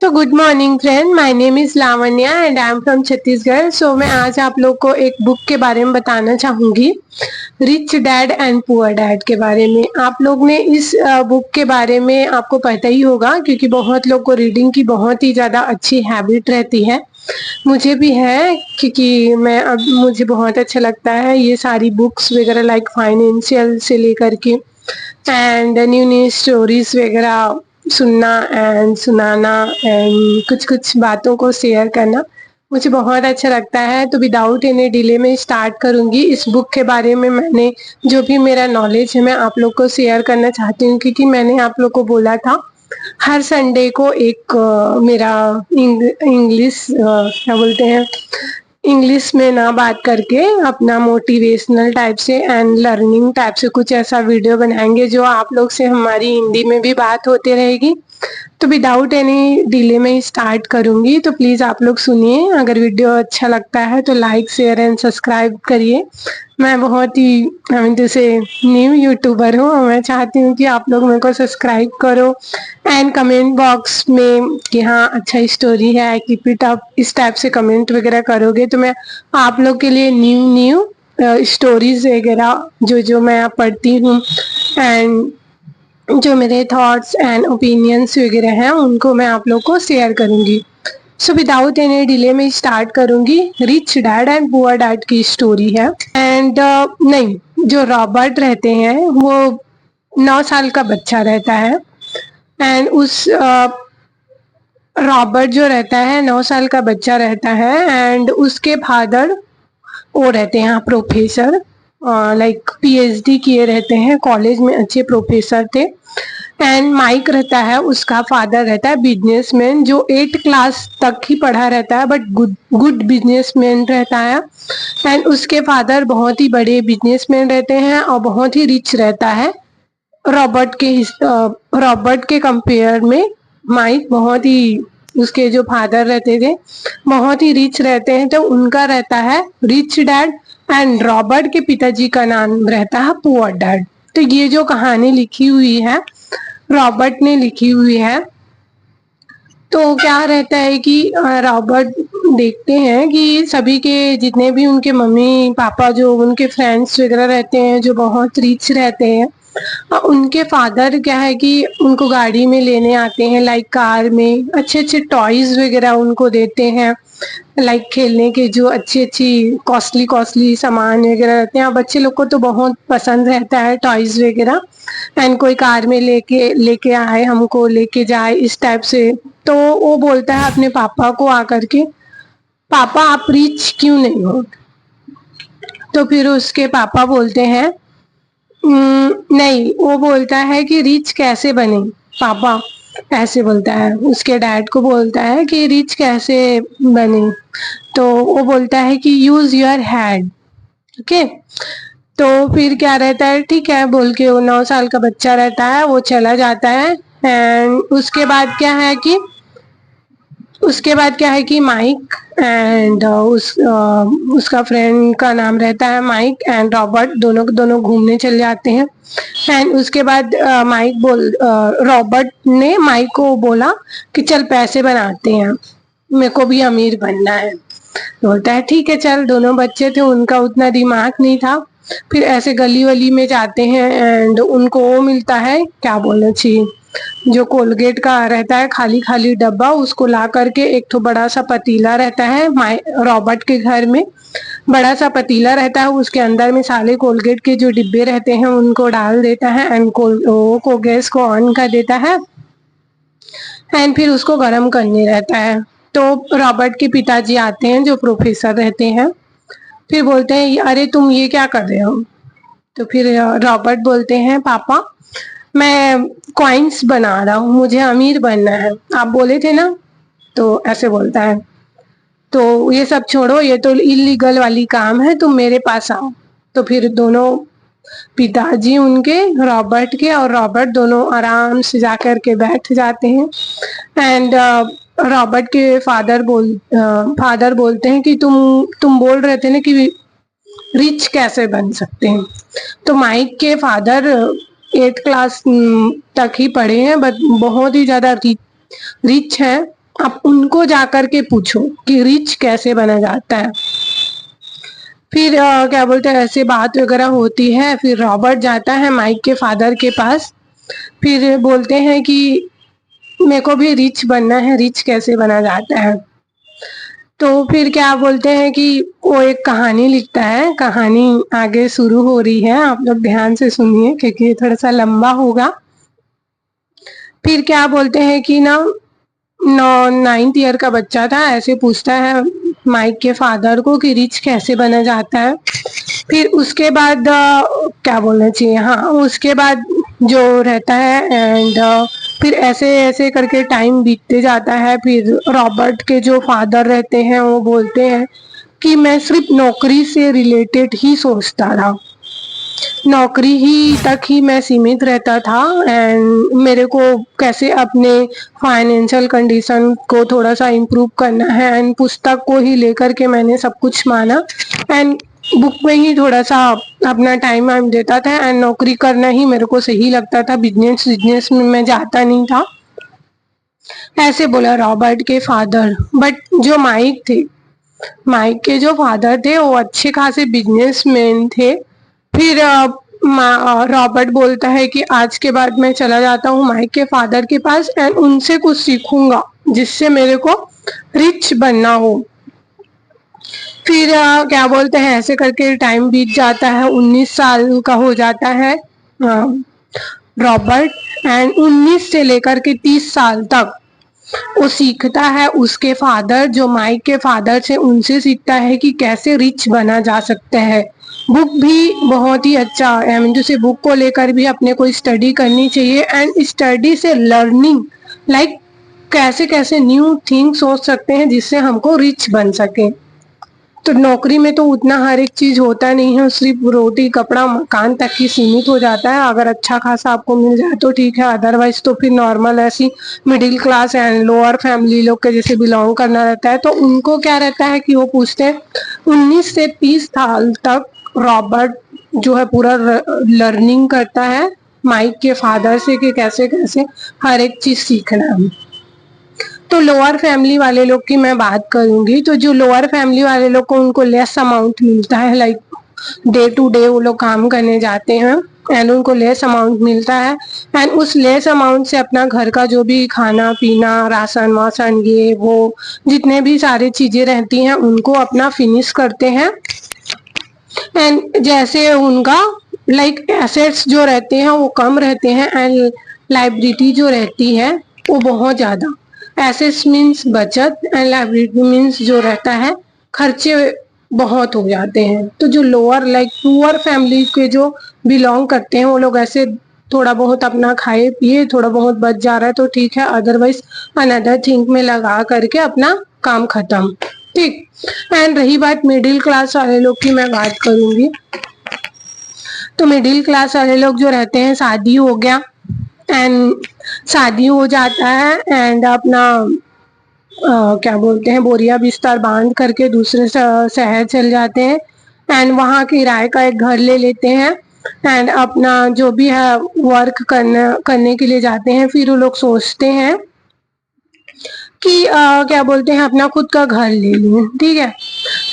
तो good morning friend, my name is Lavanya and I am from Chhattisgarh. So मैं आज आप लोग को एक बुक के बारे में बताना चाहूंगी, rich dad and poor dad के बारे में। आप लोग ने इस बुक के बारे में आपको पता ही होगा, क्योंकि बहुत लोग को रीडिंग की बहुत ही ज़्यादा अच्छी हैबिट रहती है। मुझे भी है, क्योंकि मुझे बहुत अच्छा लगता है ये सारी बुक्स वगैरह, लाइक फाइनेंशियल से लेकर के एंड न्यू न्यू स्टोरीज वगैरह सुनना एंड सुनाना एंड कुछ कुछ बातों को शेयर करना मुझे बहुत अच्छा लगता है। तो विदाउट एनी डिले में स्टार्ट करूंगी। इस बुक के बारे में मैंने जो भी मेरा नॉलेज है मैं आप लोग को शेयर करना चाहती हूँ, क्योंकि मैंने आप लोग को बोला था हर संडे को एक मेरा इंग्लिश क्या बोलते हैं, इंग्लिश में ना बात करके अपना मोटिवेशनल टाइप से एंड लर्निंग टाइप से कुछ ऐसा वीडियो बनाएंगे जो आप लोग से हमारी हिंदी में भी बात होती रहेगी। तो विदाउट एनी डिले में स्टार्ट करूंगी, तो प्लीज़ आप लोग सुनिए। अगर वीडियो अच्छा लगता है तो लाइक शेयर एंड सब्सक्राइब करिए। मैं बहुत ही जैसे न्यू यूट्यूबर हूँ, मैं चाहती हूँ कि आप लोग मेरे को सब्सक्राइब करो एंड कमेंट बॉक्स में कि हाँ अच्छा स्टोरी है, कीप इट अप, इस टाइप से कमेंट वगैरह करोगे तो मैं आप लोग के लिए न्यू न्यू स्टोरीज वगैरह जो मैं पढ़ती हूँ एंड जो मेरे थॉट्स एंड ओपिनियंस वगैरह हैं उनको मैं आप लोग को शेयर करूंगी। सो विदाउट एनी डिले में स्टार्ट करूंगी। Rich dad and poor dad की स्टोरी है एंड नहीं, जो रॉबर्ट रहते हैं वो 9 साल का बच्चा रहता है एंड उस रॉबर्ट जो रहता है 9 साल का बच्चा रहता है एंड उसके फादर वो रहते हैं प्रोफेसर, लाइक पीएचडी किए रहते हैं, कॉलेज में अच्छे प्रोफेसर थे। एंड माइक रहता है, उसका फादर रहता है बिजनेसमैन जो 8 क्लास तक ही पढ़ा रहता है, बट गुड बिजनेसमैन रहता है। एंड उसके फादर बहुत ही बड़े बिजनेसमैन रहते हैं और बहुत ही रिच रहता है। रॉबर्ट के कंपेयर में माइक बहुत ही, उसके जो फादर रहते थे बहुत ही रिच रहते हैं, तो उनका रहता है रिच डैड एंड रॉबर्ट के पिताजी का नाम रहता है पुअर डैड। तो ये जो कहानी लिखी हुई है रॉबर्ट ने लिखी हुई है। तो क्या रहता है कि रॉबर्ट देखते हैं कि सभी के जितने भी उनके मम्मी पापा जो उनके फ्रेंड्स वगैरह रहते हैं जो बहुत रिच रहते हैं, उनके फादर क्या है कि उनको गाड़ी में लेने आते हैं, लाइक कार में अच्छे अच्छे टॉयज वगैरह उनको देते हैं, लाइक खेलने के जो अच्छी अच्छी कॉस्टली सामान वगैरह रहते हैं। बच्चे लोग को तो बहुत पसंद रहता है टॉयज वगैरह एंड कोई कार में लेके आए, हमको लेके जाए इस टाइप से। तो वो बोलता है अपने पापा को आकर के, पापा आप रिच क्यों नहीं हो? तो फिर उसके पापा बोलते हैं नहीं, वो बोलता है कि रिच कैसे बने पापा, ऐसे बोलता है, उसके डैड को बोलता है कि रिच कैसे बने। तो वो बोलता है कि यूज योर हेड। ओके, तो फिर क्या रहता है, ठीक है बोल के वो 9 साल का बच्चा रहता है, वो चला जाता है। एंड उसके बाद क्या है कि माइक एंड उसका फ्रेंड का नाम रहता है माइक एंड रॉबर्ट, दोनों घूमने चले जाते हैं। एंड उसके बाद रॉबर्ट ने माइक को बोला कि चल पैसे बनाते हैं, मेरे को भी अमीर बनना है। बोलता है ठीक है चल। दोनों बच्चे थे, उनका उतना दिमाग नहीं था। फिर ऐसे गली वली में जाते हैं एंड उनको वो मिलता है, क्या बोलना चाहिए, जो कोलगेट का रहता है खाली खाली डब्बा, उसको ला करके एक तो बड़ा सा पतीला रहता है रॉबर्ट के घर में, बड़ा सा पतीला रहता है, उसके अंदर में सारे कोलगेट के जो डिब्बे रहते हैं उनको डाल देता है एंड को गैस को ऑन कर देता है एंड फिर उसको गर्म करने रहता है। तो रॉबर्ट के पिताजी आते हैं जो प्रोफेसर रहते हैं, फिर बोलते हैं अरे तुम ये क्या कर रहे हो? तो फिर रॉबर्ट बोलते हैं पापा मैं कॉइन्स बना रहा हूँ, मुझे अमीर बनना है, आप बोले थे ना। तो ऐसे बोलता है, तो ये सब छोड़ो, ये तो इलीगल वाली काम है, तुम मेरे पास आओ। तो फिर दोनों पिताजी उनके, रॉबर्ट के और रॉबर्ट, दोनों आराम से जाकर के बैठ जाते हैं। एंड रॉबर्ट के फादर बोलते हैं कि तुम बोल रहे थे ना कि रिच कैसे बन सकते हैं। तो माइक के फादर 8 क्लास तक ही पढ़े हैं, बट बहुत ही ज़्यादा रिच हैं आप उनको जाकर के पूछो कि रिच कैसे बना जाता है। फिर क्या बोलते हैं, ऐसे बात वगैरह होती है। फिर रॉबर्ट जाता है माइक के फादर के पास, फिर बोलते हैं कि मेरे को भी रिच बनना है, रिच कैसे बना जाता है। तो फिर क्या बोलते हैं कि वो एक कहानी लिखता है। कहानी आगे शुरू हो रही है, आप लोग ध्यान से सुनिए क्योंकि ये थोड़ा सा लंबा होगा। फिर क्या बोलते हैं कि ना 9th ईयर का बच्चा था, ऐसे पूछता है माइक के फादर को कि रिच कैसे बना जाता है। फिर उसके बाद क्या बोलना चाहिए, हाँ उसके बाद जो रहता है एंड फिर ऐसे ऐसे करके टाइम बीतते जाता है। फिर रॉबर्ट के जो फादर रहते हैं वो बोलते हैं कि मैं सिर्फ नौकरी से रिलेटेड ही सोचता था, नौकरी ही तक ही मैं सीमित रहता था एंड मेरे को कैसे अपने फाइनेंशियल कंडीशन को थोड़ा सा इम्प्रूव करना है एंड पुस्तक को ही लेकर के मैंने सब कुछ माना एंड बुक में ही थोड़ा सा अपना टाइम वाइम देता था एंड नौकरी करना ही मेरे को सही लगता था, बिजनेस में मैं जाता नहीं था, ऐसे बोला रॉबर्ट के फादर। बट जो माइक थे, माइक के जो फादर थे वो अच्छे खासे बिजनेसमैन थे। फिर रॉबर्ट बोलता है कि आज के बाद मैं चला जाता हूँ माइक के फादर के पास एंड उनसे कुछ सीखूंगा जिससे मेरे को रिच बनना हो। फिर क्या बोलते हैं, ऐसे करके टाइम बीत जाता है, 19 साल का हो जाता है रॉबर्ट एंड 19 से लेकर के 30 साल तक वो सीखता है उसके फादर, जो माइक के फादर से उनसे सीखता है कि कैसे रिच बना जा सकता है। बुक भी बहुत ही अच्छा है, जैसे बुक को लेकर भी अपने को स्टडी करनी चाहिए एंड स्टडी से लर्निंग लाइक कैसे कैसे न्यू थिंग सोच सकते हैं जिससे हमको रिच बन सके। तो नौकरी में तो उतना हर एक चीज होता नहीं है, सिर्फ रोटी कपड़ा मकान तक ही सीमित हो जाता है। अगर अच्छा खासा आपको मिल जाए तो ठीक है, अदरवाइज तो फिर नॉर्मल ऐसी middle class and lower family लोग के जैसे बिलोंग करना रहता है। तो उनको क्या रहता है कि वो पूछते हैं 19 से 30 साल तक रॉबर्ट जो है पूरा लर्निंग करता है माइक के फादर से कि कैसे कैसे हर एक चीज सीखना है। तो लोअर फैमिली वाले लोग की मैं बात करूंगी, तो जो लोअर फैमिली वाले लोग को उनको लेस अमाउंट मिलता है, लाइक डे टू डे वो लोग काम करने जाते हैं एंड उनको लेस अमाउंट मिलता है एंड उस लेस अमाउंट से अपना घर का जो भी खाना पीना राशन वासन ये वो जितने भी सारी चीजें रहती हैं उनको अपना फिनिश करते हैं। एंड जैसे उनका लाइक एसेट्स जो रहते हैं वो कम रहते हैं एंड लाइबिलिटी जो रहती है वो बहुत ज्यादा। एसेट्स मीन्स बचत एंड लाइबिलिटी मीन्स जो रहता है खर्चे बहुत हो जाते हैं। तो जो लोअर लाइक पुअर फैमिली के जो बिलोंग करते हैं वो लोग ऐसे थोड़ा बहुत अपना खाए पिए, थोड़ा बहुत बच जा रहा है तो ठीक है, अदरवाइज अनदर थिंग में लगा करके अपना काम खत्म, ठीक। एंड रही बात मिडिल क्लास वाले लोग की, मैं बात करूंगी। तो मिडिल क्लास वाले लोग जो रहते हैं, शादी हो गया एंड शादी हो जाता है एंड अपना क्या बोलते हैं बोरिया बिस्तर बांध करके दूसरे शहर चल जाते हैं एंड वहाँ किराए का एक घर ले लेते हैं एंड अपना जो भी है वर्क करने के लिए जाते हैं। फिर वो लोग सोचते हैं कि क्या बोलते हैं अपना खुद का घर ले लें, ठीक है।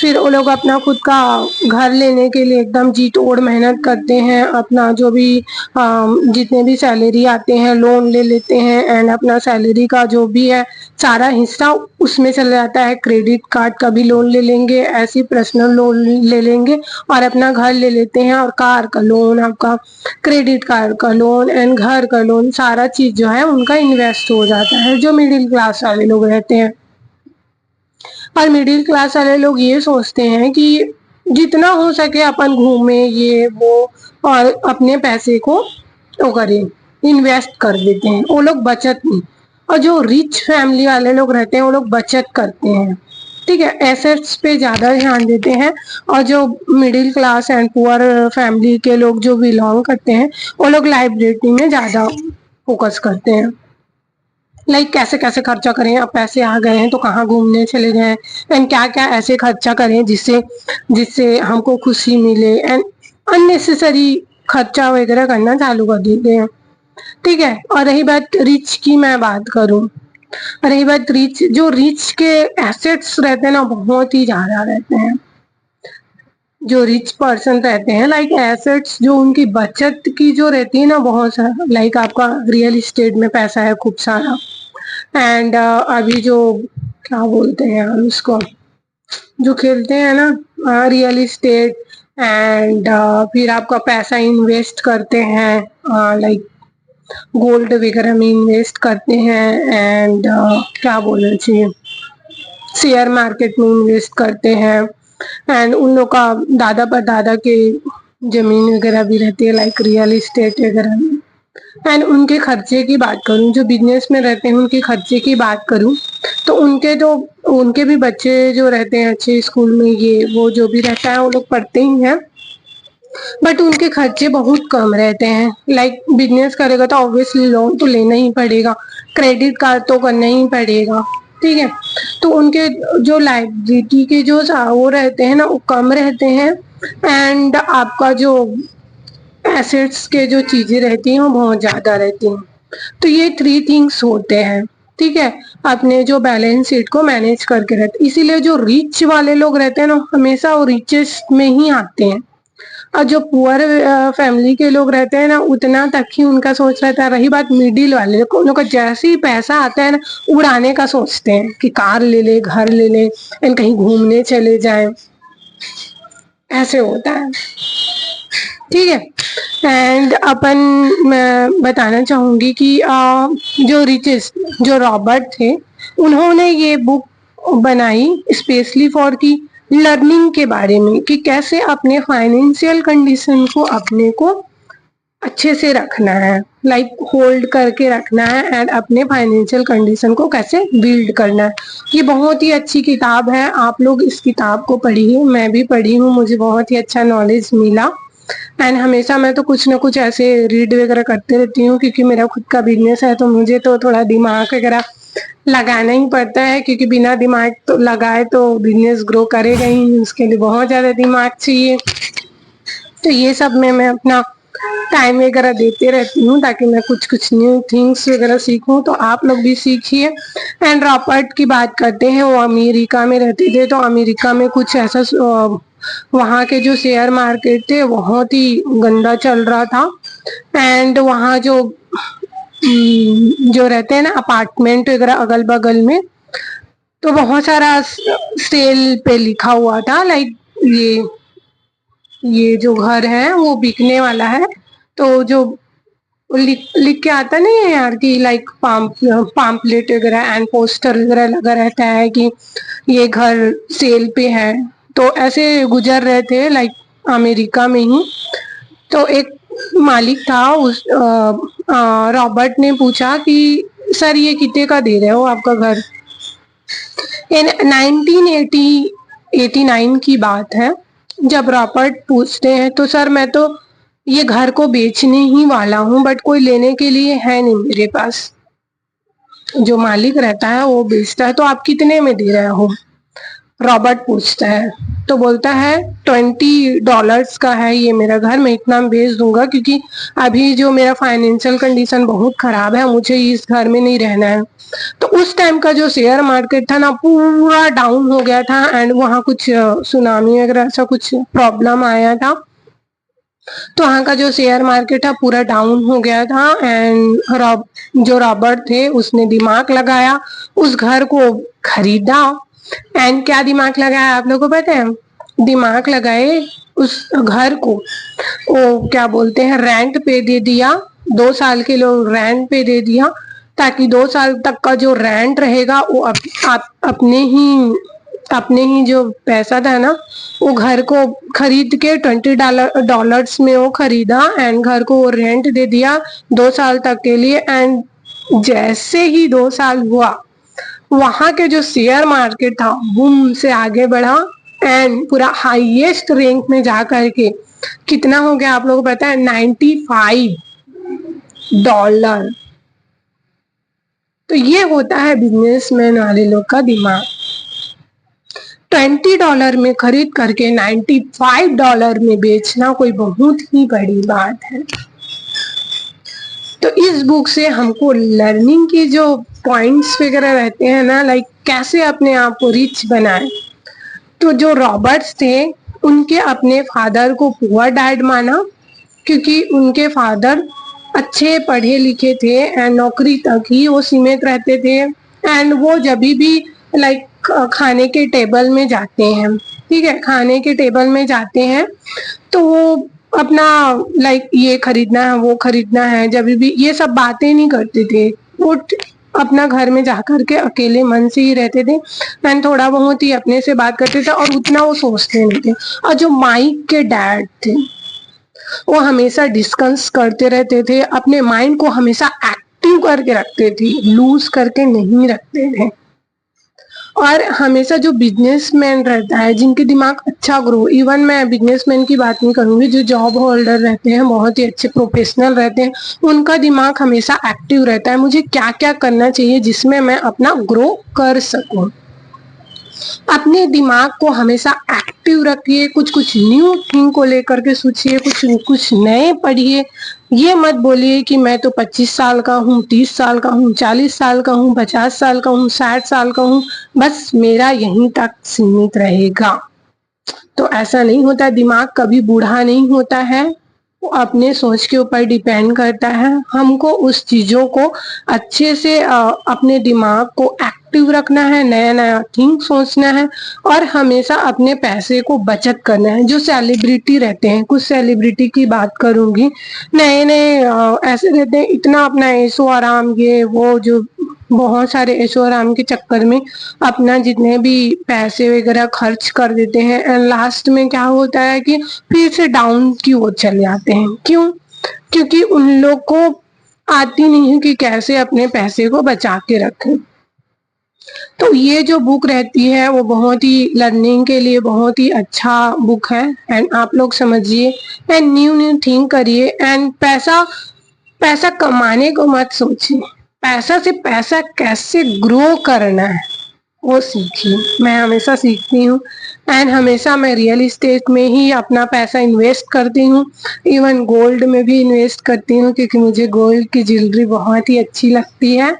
फिर वो लोग अपना खुद का घर लेने के लिए एकदम जी तोड़ मेहनत करते हैं, अपना जो भी जितने भी सैलरी आते हैं लोन ले लेते हैं एंड अपना सैलरी का जो भी है सारा हिस्सा उसमें चला जाता है। क्रेडिट कार्ड का भी लोन ले लेंगे, ऐसी पर्सनल लोन ले लेंगे और अपना घर ले लेते हैं और कार का लोन, आपका क्रेडिट कार्ड का लोन एंड घर का लोन, सारा चीज जो है उनका इन्वेस्ट हो जाता है, जो मिडिल क्लास वाले लोग रहते हैं। और मिडिल क्लास वाले लोग ये सोचते हैं कि जितना हो सके अपन घूमे ये वो और अपने पैसे को वो करें, इन्वेस्ट कर देते हैं, वो लोग बचत नहीं। और जो रिच फैमिली वाले लोग रहते हैं वो लोग बचत करते हैं, ठीक है, एसेट्स पे ज्यादा ध्यान देते हैं। और जो middle class and poor family के लोग जो बिलोंग करते हैं वो लोग लाइबिलिटी में ज्यादा फोकस करते हैं, लाइक कैसे कैसे खर्चा करें, अब पैसे आ गए हैं तो कहाँ घूमने चले जाएं एंड क्या क्या ऐसे खर्चा करें जिससे जिससे हमको खुशी मिले एंड अननेसेसरी खर्चा वगैरह करना चालू कर देते हैं, ठीक है। और रही बात रिच की मैं बात करूं, रही बात रिच, जो रिच के एसेट्स रहते हैं ना बहुत ही ज्यादा रहते हैं। जो रिच पर्सन रहते हैं लाइक एसेट्स, जो उनकी बचत की जो रहती है ना बहुत सारा, लाइक आपका रियल एस्टेट में पैसा है खूब सारा, एंड अभी जो क्या बोलते हैं हम उसको, जो खेलते हैं ना रियल एस्टेट, एंड फिर आपका पैसा इन्वेस्ट करते हैं लाइक गोल्ड वगैरह में इन्वेस्ट करते हैं, एंड क्या बोलना चाहिए, शेयर मार्केट में इन्वेस्ट करते हैं, एंड उन लोग का दादा परदादा के जमीन वगैरह भी रहती है लाइक रियल एस्टेट वगैरह में। एंड उनके खर्चे की बात करूं, जो बिजनेस में रहते हैं उनके खर्चे की बात करूं, तो उनके भी बच्चे जो रहते हैं अच्छे स्कूल में, ये वो जो भी रहता है वो लोग पढ़ते ही हैं, बट उनके खर्चे बहुत कम रहते हैं। लाइक बिजनेस करेगा तो ऑब्वियसली लोन तो लेना ही पड़ेगा, क्रेडिट कार्ड तो करना ही पड़ेगा, ठीक है। तो उनके जो लाइबिलिटी के जो वो रहते हैं ना वो कम रहते हैं, एंड आपका जो एसेट्स के जो चीजें रहती हैं वो बहुत ज्यादा रहती हैं। तो ये 3 थिंग्स होते हैं, ठीक है, अपने जो बैलेंस शीट को मैनेज करके रहते। इसीलिए जो रिच वाले लोग रहते हैं ना हमेशा वो रिचेस्ट में ही आते हैं, और जो पुअर फैमिली के लोग रहते हैं ना उतना तक ही उनका सोच रहता है। रही बात मिडिल वाले उनका, जैसे ही पैसा आता है ना उड़ाने का सोचते हैं कि कार ले ले, घर ले ले, एंड कहीं घूमने चले जाएं, ऐसे होता है, ठीक है। एंड मैं बताना चाहूंगी कि जो रिचेस्ट जो रॉबर्ट थे उन्होंने ये बुक बनाई स्पेशली फॉर की लर्निंग के बारे में, कि कैसे अपने फाइनेंशियल कंडीशन को अपने को अच्छे से रखना है, लाइक होल्ड करके रखना है, एंड अपने फाइनेंशियल कंडीशन को कैसे बिल्ड करना है। ये बहुत ही अच्छी किताब है, आप लोग इस किताब को पढ़िए, मैं भी पढ़ी हूँ, मुझे बहुत ही अच्छा नॉलेज मिला। एंड हमेशा मैं तो कुछ ना कुछ ऐसे रीड वगैरह करते रहती हूँ, क्योंकि मेरा खुद का बिजनेस है तो मुझे तो थोड़ा दिमाग वगैरह लगाना ही पड़ता है, क्योंकि बिना दिमाग तो लगाए तो बिजनेस ग्रो करेगा ही नहीं, उसके लिए बहुत ज्यादा दिमाग चाहिए। तो ये सब में मैं अपना टाइम वगैरह देते रहती हूँ ताकि मैं कुछ कुछ न्यू थिंग्स वगैरह सीखूं, तो आप लोग भी सीखिए। एंड रॉबर्ट की बात करते हैं, वो अमेरिका में रहते थे, तो अमेरिका में कुछ ऐसा वहाँ के जो शेयर मार्केट थे बहुत ही गंदा चल रहा था, एंड वहाँ जो रहते हैं ना अपार्टमेंट वगैरह अगल बगल में, तो बहुत सारा सेल पे लिखा हुआ था लाइक ये जो घर है वो बिकने वाला है। तो जो लिख के आता नहीं है यार कि लाइक पाम्पलेट वगैरह एंड पोस्टर वगैरह लगा रहता है कि ये घर सेल पे है, तो ऐसे गुजर रहे थे लाइक अमेरिका में ही। तो एक मालिक था, उस रॉबर्ट ने पूछा कि सर ये कितने का दे रहे हो आपका घर। इन 1989 की बात है, जब रॉबर्ट पूछते हैं तो सर मैं तो ये घर को बेचने ही वाला हूँ, बट कोई लेने के लिए है नहीं मेरे पास। जो मालिक रहता है वो बेचता है, तो आप कितने में दे रहे हो, रॉबर्ट पूछता है। तो बोलता है $20 का है ये मेरा घर, मैं इतना बेच दूंगा, क्योंकि अभी जो मेरा फाइनेंशियल कंडीशन बहुत खराब है, मुझे इस घर में नहीं रहना है। तो उस टाइम का जो शेयर मार्केट था ना पूरा डाउन हो गया था, एंड वहाँ कुछ सुनामी वगैरह ऐसा कुछ प्रॉब्लम आया था, तो वहाँ का जो शेयर मार्केट था पूरा डाउन हो गया था। एंड जो रॉबर्ट थे उसने दिमाग लगाया, उस घर को खरीदा। एंड क्या दिमाग लगाया आप लोगों को पता है? दिमाग लगाए उस घर को, वो क्या बोलते हैं, रेंट पे दे दिया। 2 साल के लोग रेंट पे दे दिया, ताकि 2 साल तक का जो रेंट रहेगा वो अपने ही जो पैसा था ना वो घर को खरीद के $20 में वो खरीदा, एंड घर को वो रेंट दे दिया 2 साल तक के लिए। एंड जैसे ही 2 साल हुआ, वहां के जो शेयर मार्केट था बूम से आगे बढ़ा, एंड पूरा हाईएस्ट रैंक में जा करके कितना हो गया आप लोगों को पता है? $95। तो ये होता है बिजनेसमैन वाले लोग का दिमाग। $20 में खरीद करके $95 में बेचना कोई बहुत ही बड़ी बात है। तो इस बुक से हमको लर्निंग की जो पॉइंट्स वगैरह रहते हैं ना, लाइक कैसे अपने आप को रिच बनाए। तो जो रॉबर्ट्स थे, उनके अपने फादर को पुअर डैड माना, क्योंकि उनके फादर अच्छे पढ़े लिखे थे एंड नौकरी तक ही वो सीमित रहते थे। एंड वो जब भी लाइक खाने के टेबल में जाते हैं, ठीक है, खाने के टेबल में जाते हैं तो वो अपना लाइक ये खरीदना है वो खरीदना है, जब भी ये सब बातें नहीं करते थे। वो अपना घर में जाकर के अकेले मन से ही रहते थे एंड थोड़ा बहुत ही अपने से बात करते थे और उतना वो सोचते नहीं थे। और जो माइक के डैड थे, वो हमेशा डिस्कस करते रहते थे, अपने माइंड को हमेशा एक्टिव करके रखते थे, लूज करके नहीं रखते थे। और हमेशा जो बिजनेसमैन रहता है, जिनके दिमाग अच्छा ग्रो, इवन मैं बिजनेसमैन की बात नहीं करूंगी, जो जॉब होल्डर रहते हैं, बहुत ही अच्छे प्रोफेशनल रहते हैं, उनका दिमाग हमेशा एक्टिव रहता है, मुझे क्या क्या करना चाहिए जिसमें मैं अपना ग्रो कर सकूं। अपने दिमाग को हमेशा एक्टिव रखिए, कुछ कुछ न्यू थिंग को लेकर के सोचिए, कुछ कुछ नए पढ़िए। ये मत बोलिए कि मैं तो 25 साल का हूँ, 30 साल का हूँ, 40 साल का हूँ, 50 साल का हूँ, 60 साल का हूँ, बस मेरा यहीं तक सीमित रहेगा। तो ऐसा नहीं होता, दिमाग कभी बूढ़ा नहीं होता है, वो अपने सोच के ऊपर डिपेंड करता है। हमको उस चीजों को अच्छे से अपने दिमाग को एक्टिव रखना है, नया नया थिंक सोचना है और हमेशा अपने पैसे को बचत करना है। जो सेलिब्रिटी रहते हैं, कुछ सेलिब्रिटी की बात करूंगी, नए नए ऐसे रहते हैं, इतना अपना ऐशो आराम, ये वो, जो बहुत सारे ऐशो आराम के चक्कर में अपना जितने भी पैसे वगैरह खर्च कर देते हैं एंड लास्ट में क्या होता है कि फिर से डाउन की ओर चले जाते हैं। क्यों? क्योंकि उन लोग को आती नहीं है कि कैसे अपने पैसे को बचा के रखें। तो ये जो बुक रहती है वो बहुत ही लर्निंग के लिए बहुत ही अच्छा बुक है एंड आप लोग समझिए एंड न्यू न्यू थिंक करिए एंड पैसा पैसा कमाने को मत सोचिए, पैसा से पैसा कैसे ग्रो करना है वो सीखिए। मैं हमेशा सीखती हूँ एंड हमेशा मैं रियल इस्टेट में ही अपना पैसा इन्वेस्ट करती हूँ, इवन गोल्ड में भी इन्वेस्ट करती हूँ क्योंकि मुझे गोल्ड की ज्वेलरी बहुत ही अच्छी लगती है,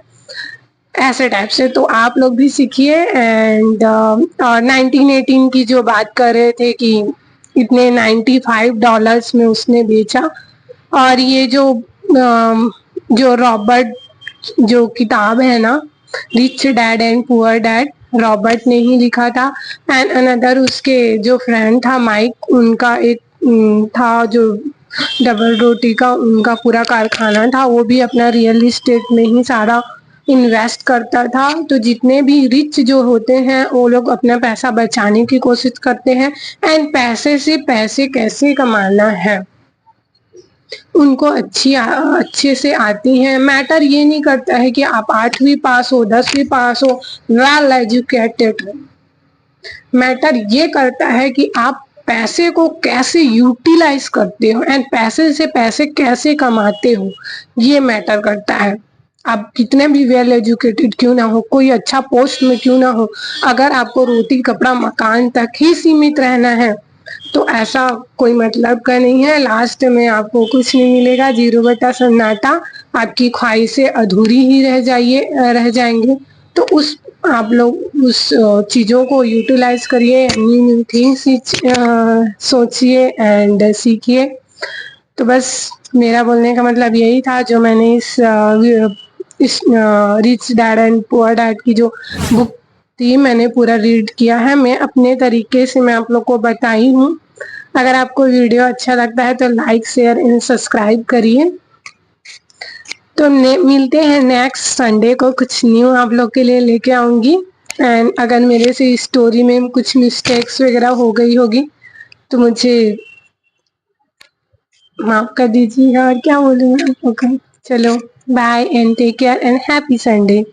ऐसे टाइप से। तो आप लोग भी सीखिए। एंड 1918 की जो बात कर रहे थे कि इतने $95 में उसने बेचा, और ये जो रॉबर्ट जो किताब है ना, rich dad and poor dad, Robert ने ही लिखा था एंड अनदर उसके जो फ्रेंड था माइक, उनका एक था जो डबल रोटी का उनका पूरा कारखाना था, वो भी अपना रियल इस्टेट में ही सारा इन्वेस्ट करता था। तो जितने भी रिच जो होते हैं वो लोग अपना पैसा बचाने की कोशिश करते हैं एंड पैसे से पैसे कैसे कमाना है उनको अच्छे से आती है। मैटर ये नहीं करता है कि आप 8वीं पास हो, 10वीं पास हो, वेल एजुकेटेड हो, मैटर ये करता है कि आप पैसे को कैसे यूटिलाइज करते हो एंड पैसे से पैसे कैसे कमाते हो, ये मैटर करता है। आप कितने भी वेल एजुकेटेड क्यों ना हो, कोई अच्छा पोस्ट में क्यों ना हो, अगर आपको रोटी कपड़ा मकान तक ही सीमित रहना है तो ऐसा कोई मतलब का नहीं है, लास्ट में आपको कुछ नहीं मिलेगा, जीरो बटा सन्नाटा, आपकी ख्वाहिशें अधूरी ही रह जाएंगे। तो आप लोग उस चीज़ों को यूटिलाइज करिए, न्यू न्यू थिंग्स सोचिए एंड सीखिए। तो बस मेरा बोलने का मतलब यही था, जो मैंने इस rich dad and poor dad की जो बुक थी मैंने पूरा रीड किया है, मैं अपने तरीके से मैं आप लोग को बताई हूँ। अगर आपको वीडियो अच्छा लगता है तो लाइक शेयर एंड सब्सक्राइब करिए। तो मिलते हैं नेक्स्ट संडे को, कुछ न्यू आप लोग के लिए लेके आऊंगी एंड अगर मेरे से स्टोरी में कुछ मिस्टेक्स वगैरह हो गई होगी तो मुझे माफ कर दीजिएगा, और क्या बोलूँ मैं आप लोग को। चलो bye and take care and happy Sunday.